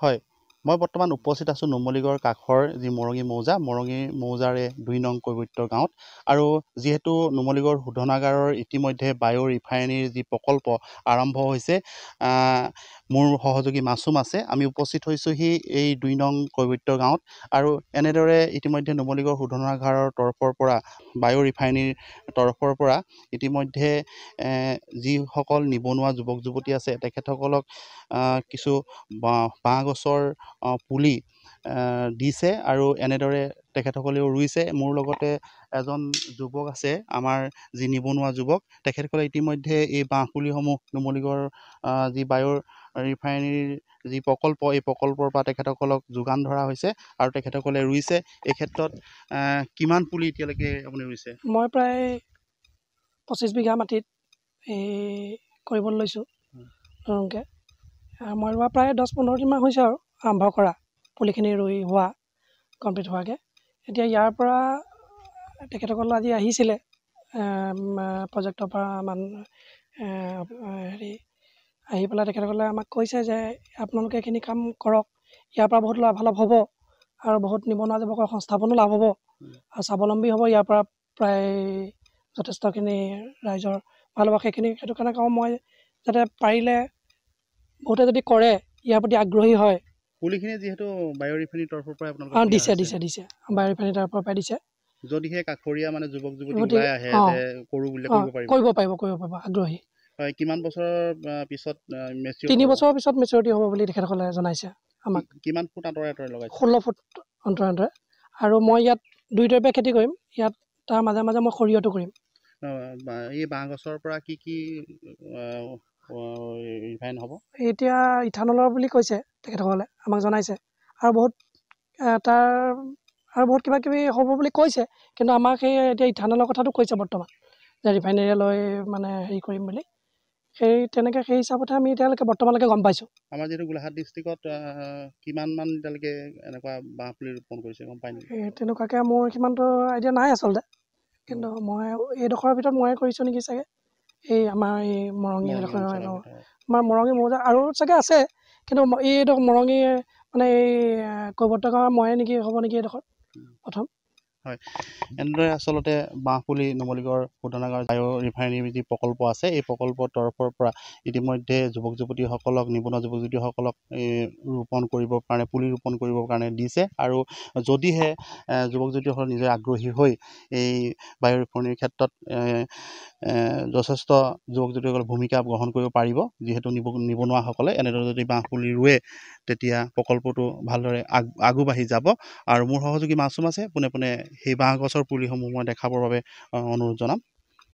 হয়, মই বৰ্তমান উপস্থিত আছোঁ নুমলীগড় কাষৰ যি মৰঙী মৌজাৰে ২ নং কৈৱত্যৰ গাঁৱত। আৰু যিহেতু নুমলীগড় শোধনাগাৰৰ ইতিমধ্যে বায়ু ৰিফাইনেৰীৰ যি প্ৰকল্প আৰম্ভ হৈছে, মোৰ সহযোগী মাছুম আছে, আমি উপস্থিত হৈছোঁহি এই ২ নং কৈৱত্যৰ গাঁৱত। আৰু এনেদৰে ইতিমধ্যে নুমলীগড় শোধনাগাৰৰ তৰফৰ পৰা বায়ু ৰিফাইনেৰীৰ তৰফৰ পৰা ইতিমধ্যে যিসকল নিবনুৱা যুৱক যুৱতী আছে তেখেতসকলক কিছু বাঁহ গছৰ পুলি দিছে আৰু এনেদৰে তেখেতসকলেও ৰুইছে। মোৰ লগতে এজন যুৱক আছে, আমাৰ যি নিবনুৱা যুৱক, তেখেতসকলে ইতিমধ্যে এই বাঁহ পুলিসমূহ নুমলীগড় যি বায়ুৰ ৰিফাইনেৰীৰ যি প্ৰকল্প, এই প্ৰকল্পৰ পৰা তেখেতসকলক যোগান ধৰা হৈছে আৰু তেখেতসকলে ৰুইছে। এই ক্ষেত্ৰত কিমান পুলি এতিয়ালৈকে আপুনি ৰুইছে? মই প্ৰায় ২৫ বিঘা মাটিত কৰিবলৈ লৈছোঁ নতুনকৈ। মই ৰোৱা প্ৰায় ১০-১৫ দিনমান হৈছে আৰু আৰম্ভ কৰা, পুলিখিনি ৰুই হোৱা কমপ্লিট হোৱাকৈ। এতিয়া ইয়াৰ পৰা তেখেতসকল আজি আহিছিলে প্ৰজেক্টৰ পৰা আহি পেলাই তেখেতসকলে আমাক কৈছে যে আপোনালোকে এইখিনি কাম কৰক, ইয়াৰ পৰা বহুত লাভালাভ হ'ব আৰু বহুত নিবনুৱা যুৱকৰ সংস্থাপনো লাভ হ'ব আৰু স্বাৱলম্বী হ'ব। ইয়াৰ পৰা প্ৰায় যথেষ্টখিনি ৰাইজৰ ভাল হ'ব। সেইটো কাৰণে কওঁ মই, যাতে পাৰিলে বহুতে যদি কৰে, ইয়াৰ প্ৰতি আগ্ৰহী হয়। পুলিখিনি যিহেতু বায়ু ৰিফাইনেৰীৰ তৰফৰ পৰা আপোনালোকক দিছে বায়ু ৰিফাইনেৰীৰ তৰফৰ পৰাই দিছে। যদিহে কাষৰীয়া যুৱক যুৱতী ওলাই আহে যে কৰোঁ বুলি কৰিব পাৰিব আগ্ৰহী। হয়, কিমান বছৰৰ পিছত ৩ বছৰৰ পিছত মেচিউৰিটি হ'ব বুলি তেখেতসকলে জনাইছে আমাক। কিমান ফুট আঁতৰে লগাইছে? 16 ফুট অন্তৰে। আৰু মই ইয়াত 2 টাইপে খেতি কৰিম। ইয়াত তাৰ মাজে মাজে মই সৰিয়হটো কৰিম। এই বাঁহ গছৰ পৰা কি ৰিফাইন হ'ব? এতিয়া ইথানলৰ বুলি কৈছে তেখেতসকলে, আমাক জনাইছে। আৰু বহুত কিবা কিবি হ'ব বুলি কৈছে, কিন্তু আমাক এতিয়া ইথানলৰ কথাটো কৈছে বৰ্তমান, যে ৰিফাইনেৰীয়ে লৈ হেৰি কৰিম বুলি। সেই হিচাপতহে আমি এতিয়ালৈকে বৰ্তমানলৈকে গম পাইছোঁ। আমাৰ যিহেতু গোলাঘাট ডিষ্ট্ৰিক্টত কিমানমান এতিয়ালৈকে এনেকুৱা বাঁহ পুলি ৰোপণ কৰিছে গম পায় নেকি? তেনেকুৱাকৈ মোৰ সিমানটো আইডিয়া নাই আচলতে, কিন্তু মই এইডোখৰৰ ভিতৰত ময়ে কৰিছোঁ নেকি চাগে। আমাৰ এই মৰঙী এইডোখৰ, আমাৰ মৰঙী মৌজা আৰু চাগে আছে, কিন্তু এইডোখৰ মৰঙী এই কৈৱত্য গাঁৱৰ ময়ে নেকি হ'ব নেকি এইডোখৰ প্ৰথম। হয়, এনেদৰে আচলতে বাঁহ পুলি নুমলীগড় শোধনাগাৰ বায়ু ৰিফাইনেৰীৰ যি প্ৰকল্প আছে, এই প্ৰকল্পৰ তৰফৰ পৰা ইতিমধ্যে যুৱক যুৱতীসকলক, নিবনুৱা যুৱক যুৱতীসকলক পুলি ৰোপণ কৰিবৰ কাৰণে দিছে। আৰু যদিহে যুৱক যুৱতীসকল নিজে আগ্ৰহী হৈ এই বায়ু ৰিফাইনেৰীৰ ক্ষেত্ৰত যথেষ্ট যুৱক যুৱতীসকলে ভূমিকা গ্ৰহণ কৰিব পাৰিব। যিহেতু নিবনুৱাসকলে এনেদৰে যদি বাঁহ পুলি ৰুৱে, তেতিয়া প্ৰকল্পটো ভালদৰে আগবাঢ়ি যাব। আৰু মোৰ সহযোগী মাছুম আছে, পোনে পোনে সেই বাঁহ গছৰ পুলিসমূহ মই দেখাবৰ বাবে অনুৰোধ জনাম।